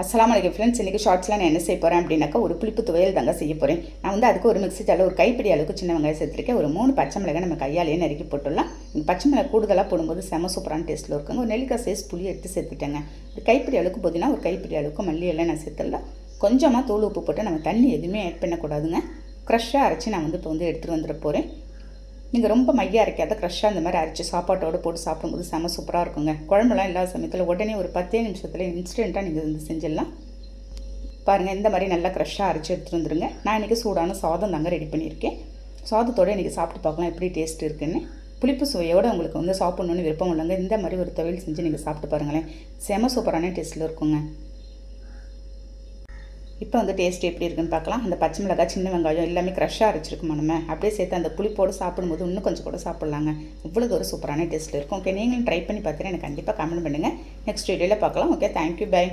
அஸ்ஸலாமு அலைக்கும் ஃப்ரெண்ட்ஸ். இன்றைக்கி ஷார்ட்ஸில் நான் என்ன செய்ய போகிறேன் அப்படின்னாக்கா ஒரு புளிப்பு துவையல் தாங்க செய்ய போகிறேன். நான் வந்து அதுக்கு ஒரு மிக்ஸி ஜாரில் ஒரு கைப்பிடி அளவுக்கு சின்ன வெங்காயம் சேர்த்துருக்கேன். ஒரு 3 பச்சை மிளகாய் நம்ம கையாலேயே நறுக்கி போட்டுடலாம். பச்சை மிளகாய் கூடுதலாக போடும்போது செம சூப்பரான டேஸ்ட்டில் இருக்குங்க. ஒரு நெல்லிக்காய் சைஸ் புளி எடுத்து சேர்த்துட்டேங்க. ஒரு கைப்பிடி அளவுக்கு புதினா, ஒரு கைப்பிடி அளவுக்கு மல்லி எல்லாம் நான் சேர்த்துடலாம். கொஞ்சமாக தூள் உப்பு போட்டு நம்ம தண்ணி எதுவுமே ஆட் பண்ணக்கூடாதுங்க. க்ரஷ்ஷாக அரைச்சி நான் வந்து இப்போ வந்து எடுத்துகிட்டு வந்துட போகிறேன். நீங்கள் ரொம்ப மையாக அரைக்காத க்ரஷ்ஷாக இந்த மாதிரி அரைச்சி சாப்பாட்டோடு போட்டு சாப்பிடும்போது செம சூப்பராக இருக்குங்க. குழம்புலாம் இல்லாத சமயத்தில் உடனே ஒரு 10 நிமிஷத்தில் இன்ஸ்டண்ட்டாக நீங்கள் வந்து செஞ்சிடலாம். பாருங்கள், இந்த மாதிரி நல்லா க்ரஷ்ஷாக அரைச்சி எடுத்துகிட்டு வந்துடுங்க. நான் இன்றைக்கி சூடான சாதம் தாங்க ரெடி பண்ணியிருக்கேன். சாதத்தோடு இன்றைக்கி சாப்பிட்டு பார்க்கலாம் எப்படி டேஸ்ட் இருக்குன்னு. புளிப்பு சுவையோடு உங்களுக்கு வந்து சாப்பிட்ணுன்னு விருப்பம் இல்லைங்க. இந்த மாதிரி ஒரு துவையல் செஞ்சு நீங்கள் சாப்பிட்டு பாருங்களேன், செம சூப்பரான டேஸ்ட்டில் இருக்குங்க. இப்போ வந்து டேஸ்ட் எப்படி இருக்குன்னு பார்க்கலாம். அந்த பச்சை மிளகாய், சின்ன வெங்காயம் எல்லாமே க்ரஷ்ஷாக அரைச்சிருக்குமா நம்ம அப்படியே சேர்த்து அந்த புளிப்போடு சாப்பிடும்போது இன்னும் கொஞ்சம் கூட சாப்பிட்லாங்க. இவ்வளோ ஒரு சூப்பரான டேஸ்ட்டில் இருக்கும். ஓகே, நீங்களும் ட்ரை பண்ணி பார்த்துட்டு எனக்கு கண்டிப்பாக கமெண்ட் பண்ணுங்கள். நெக்ஸ்ட் வீடியோவில் பார்க்கலாம். Okay, thank you, by.